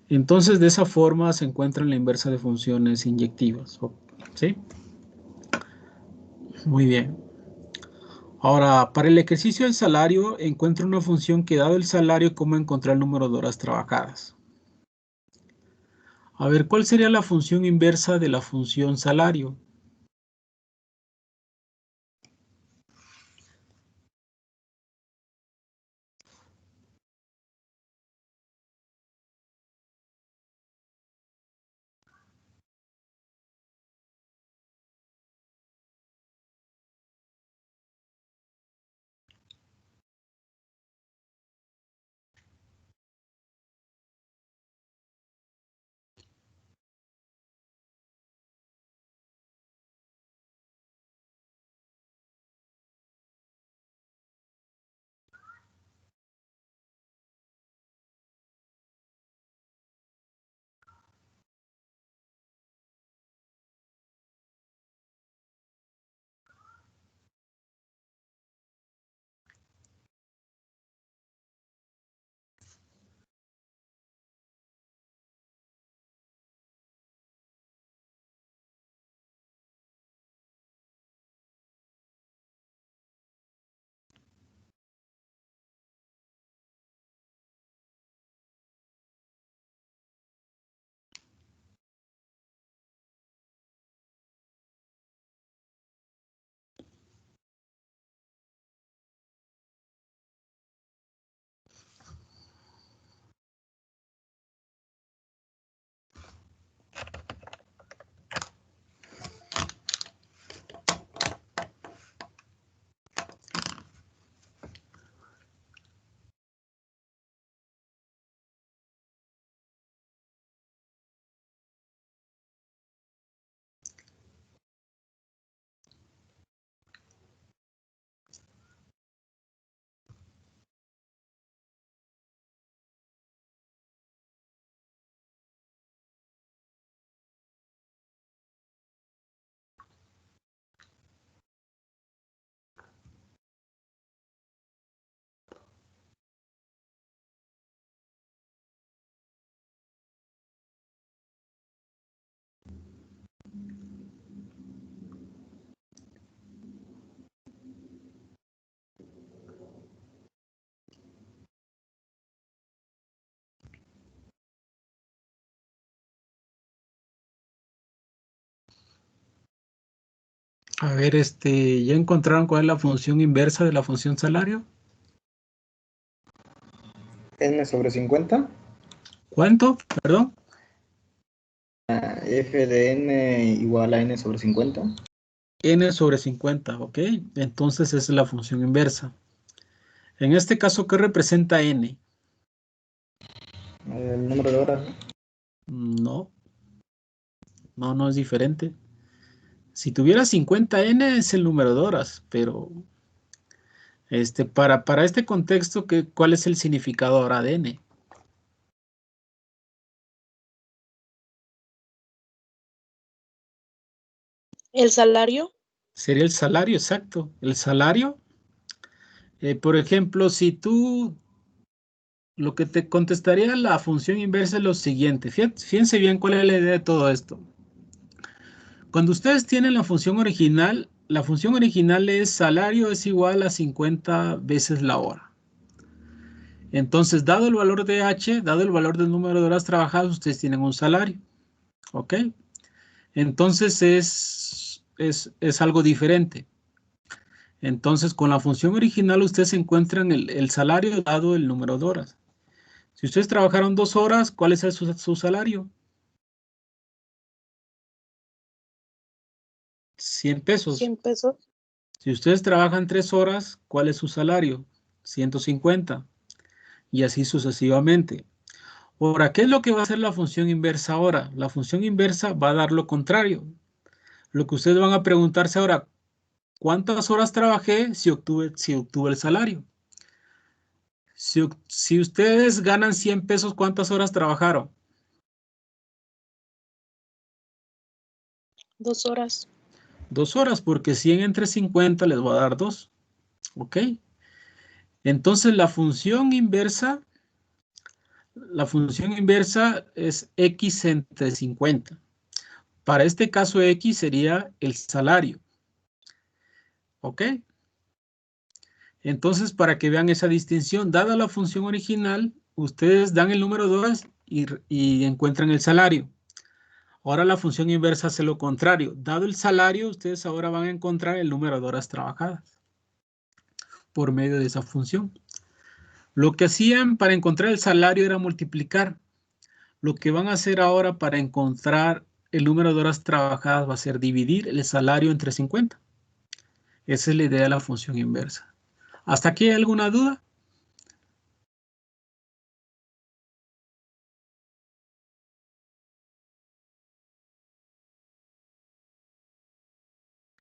Entonces, de esa forma se encuentra la inversa de funciones inyectivas. ¿Sí? Muy bien. Ahora, para el ejercicio del salario, encuentra una función que, dado el salario, cómo encontrar el número de horas trabajadas. A ver, ¿cuál sería la función inversa de la función salario? A ver, ¿ya encontraron cuál es la función inversa de la función salario? N sobre 50. ¿Cuánto? Perdón. F de n igual a n sobre 50. N sobre 50, ¿ok? Entonces esa es la función inversa. En este caso, ¿qué representa N? El número de horas. No es diferente. Si tuviera 50N es el número de horas, pero para este contexto, ¿cuál es el significado ahora de N? ¿El salario? Sería el salario, exacto. El salario, por ejemplo, si tú, lo que te contestaría la función inversa es lo siguiente. Fíjense bien cuál es la idea de todo esto. Cuando ustedes tienen la función original es salario es igual a 50 veces la hora. Entonces, dado el valor de H, dado el valor del número de horas trabajadas, ustedes tienen un salario. ¿Ok? Entonces, es algo diferente. Entonces, con la función original, ustedes encuentran el salario dado el número de horas. Si ustedes trabajaron 2 horas, ¿cuál es su salario? 100 pesos. 100 pesos. Si ustedes trabajan 3 horas, ¿cuál es su salario? 150. Y así sucesivamente. Ahora, ¿qué es lo que va a hacer la función inversa ahora? La función inversa va a dar lo contrario. Lo que ustedes van a preguntarse ahora, ¿cuántas horas trabajé si obtuve el salario? Si ustedes ganan 100 pesos, ¿cuántas horas trabajaron? 2 horas. 2 horas, porque 100 entre 50 les va a dar 2. ¿Ok? Entonces la función inversa es X entre 50. Para este caso X sería el salario. ¿Ok? Entonces, para que vean esa distinción, dada la función original, ustedes dan el número de horas y encuentran el salario. Ahora la función inversa hace lo contrario. Dado el salario, ustedes ahora van a encontrar el número de horas trabajadas por medio de esa función. Lo que hacían para encontrar el salario era multiplicar. Lo que van a hacer ahora para encontrar el número de horas trabajadas va a ser dividir el salario entre 50. Esa es la idea de la función inversa. ¿Hasta aquí hay alguna duda?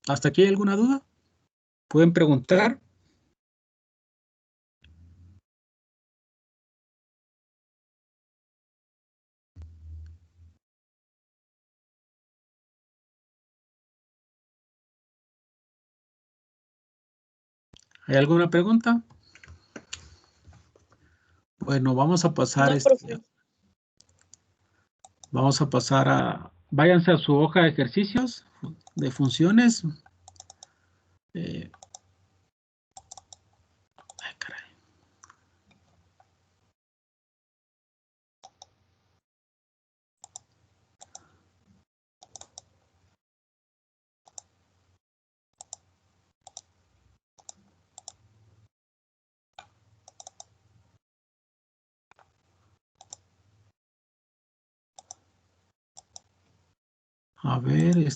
¿Hasta aquí hay alguna duda? ¿Pueden preguntar? ¿Hay alguna pregunta? Bueno, vamos a pasar No, profe. vamos a pasar a, váyanse a su hoja de ejercicios, de funciones. Ay, caray. A ver,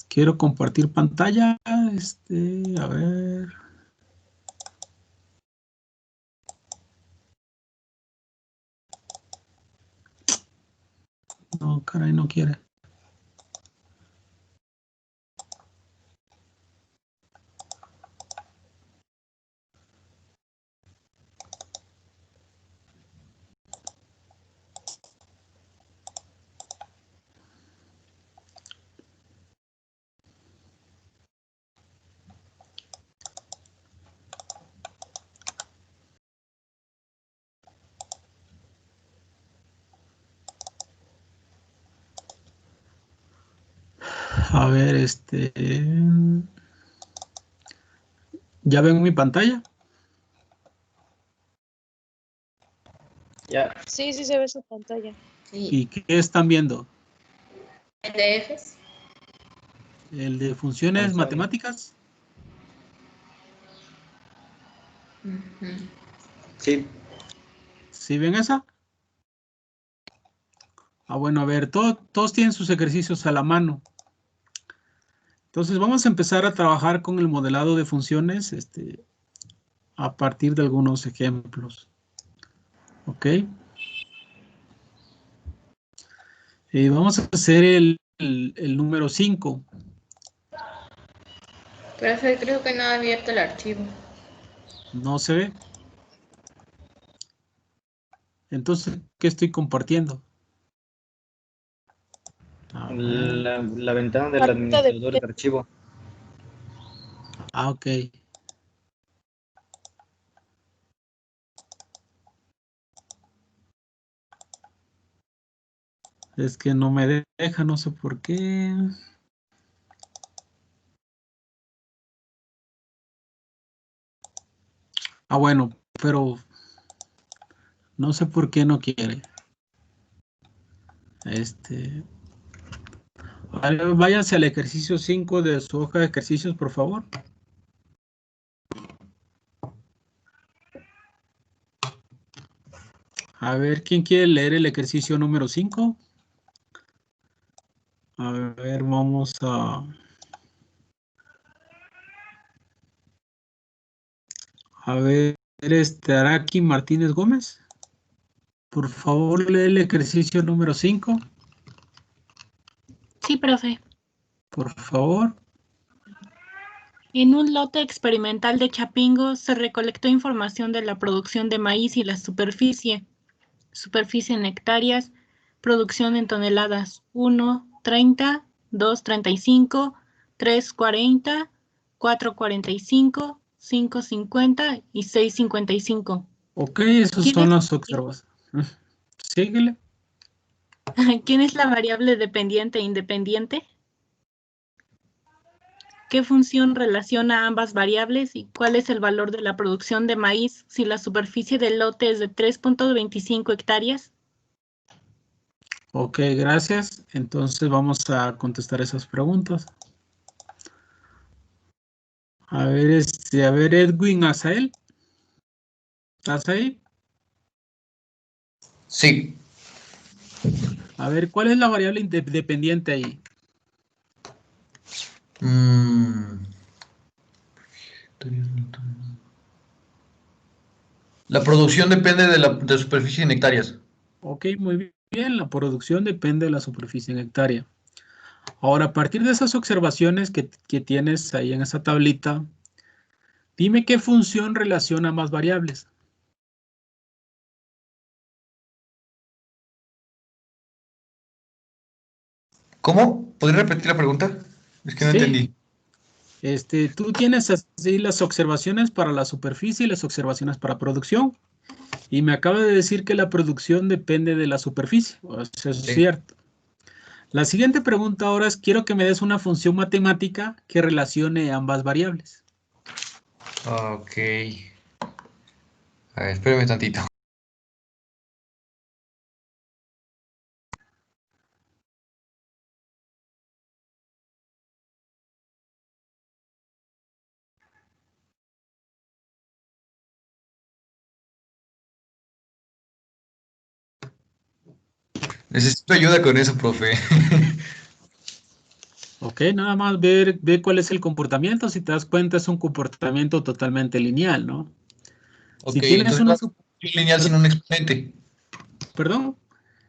quiero compartir pantalla. A ver. No, caray, no quiere. A ver, ¿ya ven mi pantalla? Ya. Sí, sí se ve su pantalla. ¿Y qué están viendo? PDFs. ¿El de funciones matemáticas? Sí. ¿Sí ven esa? Ah, bueno, a ver, todos tienen sus ejercicios a la mano. Entonces vamos a empezar a trabajar con el modelado de funciones a partir de algunos ejemplos. ¿Ok? Y vamos a hacer el número 5. Profe, creo que no ha abierto el archivo. No se ve. Entonces, ¿qué estoy compartiendo? La ventana del administrador de archivo. Ah, ok. Es que no me deja, no sé por qué. Ah, bueno, pero no sé por qué no quiere. Váyanse al ejercicio 5 de su hoja de ejercicios, por favor. A ver, ¿quién quiere leer el ejercicio número 5? A ver, vamos a... A ver, Araki Martínez Gómez. Por favor, lee el ejercicio número 5. Sí, profe. por favor. En un lote experimental de Chapingo se recolectó información de la producción de maíz y la superficie en hectáreas, producción en toneladas, 1, 30, 2, 35, 3, 40, 4, 45, 5, 50 y 6, 55. Ok, esos son las observaciones. Síguele. ¿Quién es la variable dependiente e independiente? ¿Qué función relaciona ambas variables y cuál es el valor de la producción de maíz si la superficie del lote es de 3.25 hectáreas? Ok, gracias. Entonces vamos a contestar esas preguntas. A ver, Edwin Azael. ¿Estás ahí? Sí. A ver, ¿cuál es la variable dependiente ahí? La producción depende de la superficie en hectáreas. Ok, muy bien. La producción depende de la superficie en hectárea. Ahora, a partir de esas observaciones que tienes ahí en esa tablita, dime qué función relaciona ambas variables. ¿Cómo? ¿Podría repetir la pregunta? Es que no Sí. entendí. Tú tienes así las observaciones para la superficie y las observaciones para producción. Y me acaba de decir que la producción depende de la superficie. O sea, eso es cierto. La siguiente pregunta ahora es, quiero que me des una función matemática que relacione ambas variables. Ok. A ver, espérame tantito. Necesito ayuda con eso, profe. Ok, nada más ver cuál es el comportamiento. Si te das cuenta, es un comportamiento totalmente lineal, ¿no? Ok, Si tienes entonces una... va a ser lineal sin un exponente. ¿Perdón?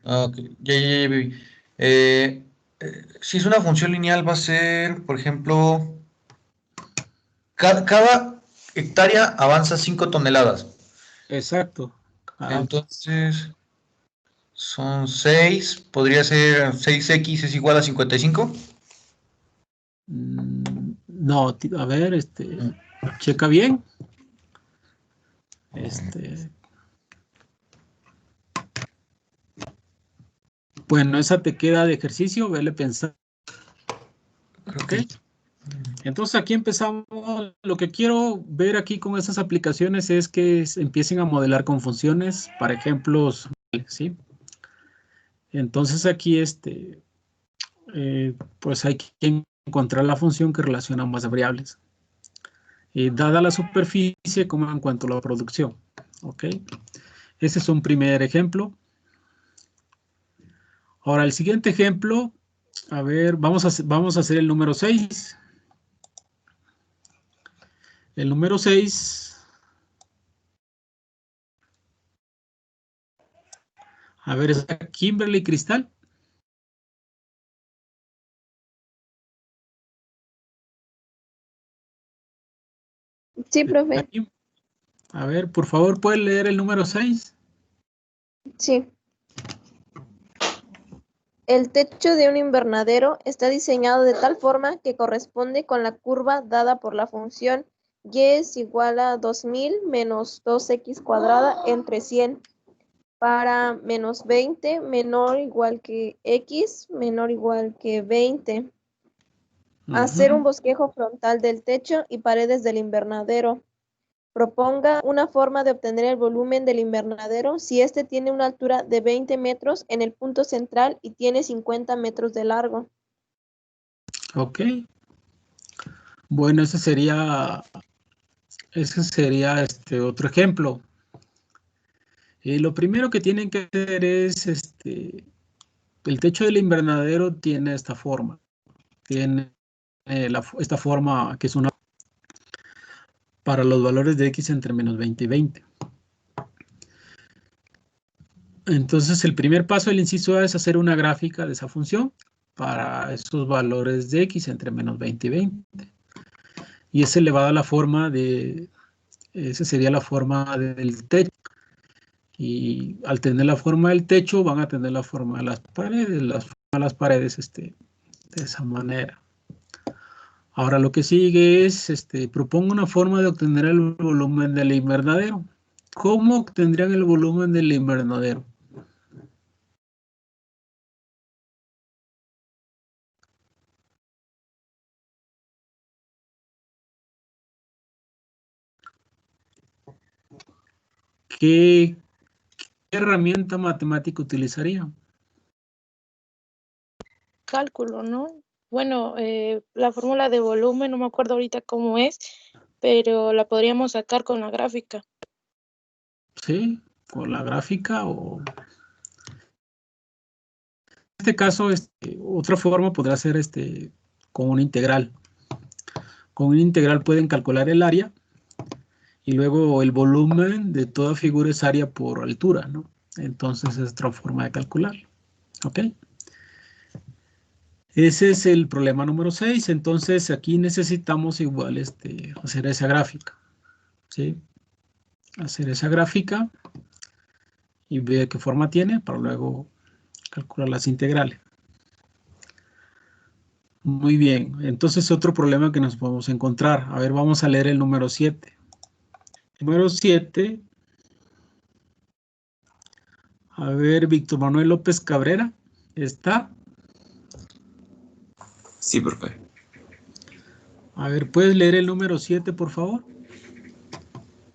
Ok, ya vi. Si es una función lineal, va a ser, por ejemplo, cada hectárea avanza 5 toneladas. Exacto. Entonces, son 6. Podría ser 6x es igual a 55. No, a ver, checa bien. Bueno, esa te queda de ejercicio, vele pensar. Ok. Entonces aquí empezamos. Lo que quiero ver aquí con esas aplicaciones es que empiecen a modelar con funciones para ejemplos, ¿sí? Entonces aquí pues hay que encontrar la función que relaciona ambas variables. Dada la superficie, como en cuanto a la producción. Ok. Ese es un primer ejemplo. Ahora, el siguiente ejemplo, a ver, vamos a hacer el número 6. El número 6. A ver, ¿es Kimberly Cristal? Sí, profe. Aquí. A ver, por favor, ¿puede leer el número 6? Sí. El techo de un invernadero está diseñado de tal forma que corresponde con la curva dada por la función y es igual a 2000 menos 2x cuadrada entre 100 para menos 20 menor o igual que x menor o igual que 20. Hacer un bosquejo frontal del techo y paredes del invernadero. Proponga una forma de obtener el volumen del invernadero si éste tiene una altura de 20 metros en el punto central y tiene 50 metros de largo. Ok. Bueno, ese sería otro ejemplo. Lo primero que tienen que hacer es, el techo del invernadero tiene esta forma. Tiene esta forma que es una para los valores de x entre menos 20 y 20. Entonces, el primer paso del inciso A es hacer una gráfica de esa función. para esos valores de X entre menos 20 y 20. Y es elevado a la forma de, esa sería la forma del techo. Y al tener la forma del techo, van a tener la forma de las paredes, de esa manera. Ahora lo que sigue es, propongo una forma de obtener el volumen del invernadero. ¿Cómo obtendrían el volumen del invernadero? ¿Qué herramienta matemática utilizaría? Cálculo, ¿no? Bueno, la fórmula de volumen, no me acuerdo ahorita cómo es, pero la podríamos sacar con la gráfica. Sí, con la gráfica o... En este caso, otra forma podrá ser con una integral. Con una integral pueden calcular el área y luego el volumen de toda figura es área por altura, ¿no? Entonces es otra forma de calcular. ¿Ok? Ese es el problema número 6. Entonces aquí necesitamos igual hacer esa gráfica. ¿Sí? Hacer esa gráfica y ver qué forma tiene para luego calcular las integrales. Muy bien, entonces otro problema que nos podemos encontrar. A ver, vamos a leer el número 7. Número 7. A ver, Víctor Manuel López Cabrera, ¿está? Sí, profe. A ver, ¿puedes leer el número 7, por favor?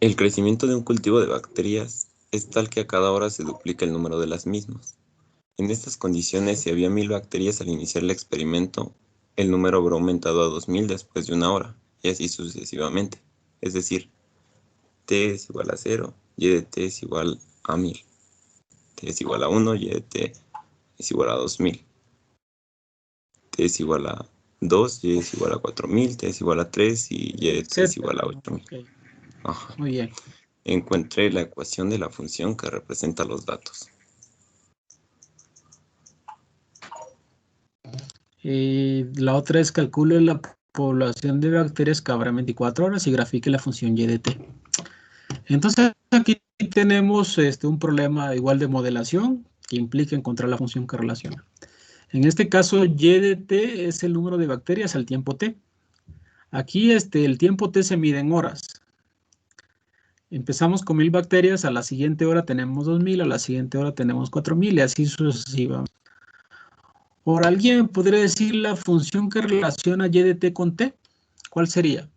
El crecimiento de un cultivo de bacterias es tal que a cada hora se duplica el número de las mismas. En estas condiciones, si había 1000 bacterias al iniciar el experimento, el número habrá aumentado a 2000 después de una hora, y así sucesivamente. Es decir, T es igual a 0, Y de T es igual a 1000. T es igual a 1, Y de T es igual a 2000. T es igual a 2, Y es igual a 4000, T es igual a 3 y Y de T es igual a 8000. Okay. Ajá. Muy bien. Encuentre la ecuación de la función que representa los datos. La otra es calcule la población de bacterias que habrá en 24 horas y grafique la función Y de T. Entonces aquí tenemos un problema igual de modelación que implica encontrar la función que relaciona. En este caso, Y de T es el número de bacterias al tiempo T. Aquí el tiempo T se mide en horas. Empezamos con 1000 bacterias, a la siguiente hora tenemos 2000, a la siguiente hora tenemos 4000 y así sucesivamente. Ahora, ¿alguien podría decir la función que relaciona Y de T con T? ¿Cuál sería?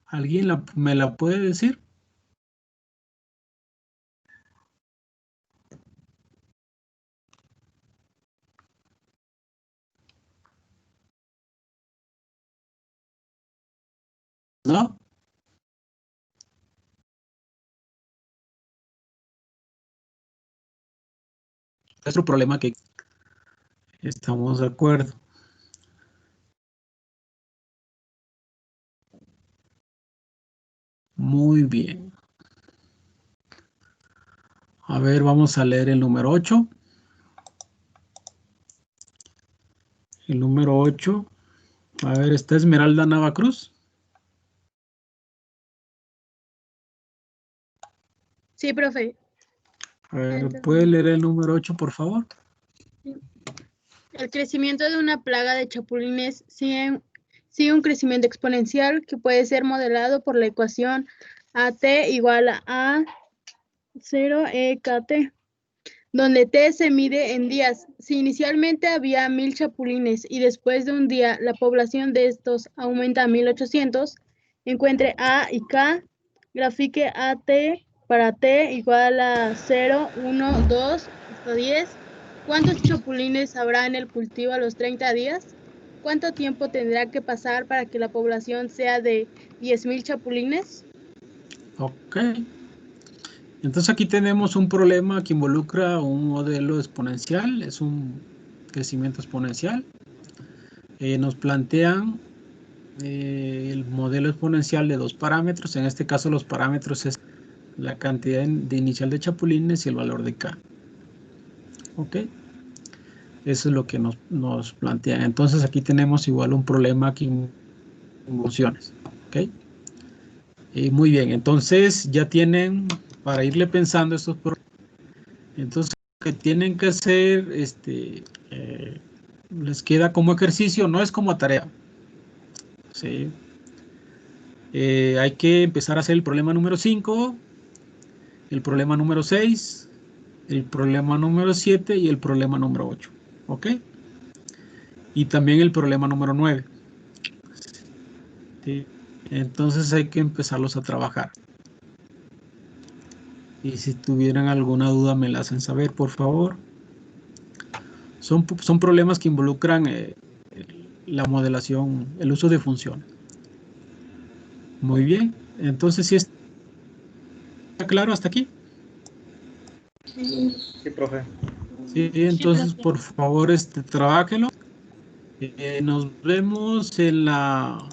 ¿Alguien me la puede decir? ¿No? Es otro problema que estamos de acuerdo. Muy bien. A ver, vamos a leer el número 8. El número 8. A ver, ¿está Esmeralda Navacruz? Sí, profe. A ver, ¿puede leer el número 8, por favor? El crecimiento de una plaga de chapulines sigue un crecimiento exponencial que puede ser modelado por la ecuación AT igual a 0 EKT, donde T se mide en días. Si inicialmente había 1000 chapulines y después de un día la población de estos aumenta a 1800, encuentre A y K, grafique AT para T igual a 0, 1, 2, hasta 10. ¿Cuántos chapulines habrá en el cultivo a los 30 días? ¿Cuánto tiempo tendrá que pasar para que la población sea de 10,000 chapulines? Ok. Entonces aquí tenemos un problema que involucra un modelo exponencial, es un crecimiento exponencial. Nos plantean el modelo exponencial de dos parámetros. En este caso los parámetros es la cantidad de inicial de chapulines y el valor de K. ¿Ok? Eso es lo que nos plantean. Entonces aquí tenemos igual un problema aquí en funciones. ¿Ok? Muy bien, entonces ya tienen para irle pensando estos problemas. Entonces lo que tienen que hacer, les queda como ejercicio, no es como tarea. ¿Sí? Hay que empezar a hacer el problema número 5, el problema número 6, el problema número 7 y el problema número 8. ¿Ok? Y también el problema número 9. ¿Sí? Entonces hay que empezarlos a trabajar. Y si tuvieran alguna duda me la hacen saber, por favor. Son problemas que involucran la modelación, el uso de funciones. Muy bien. Entonces, ¿sí está claro hasta aquí? Sí, profe. Sí, entonces, por favor, trabájenlo. Nos vemos en la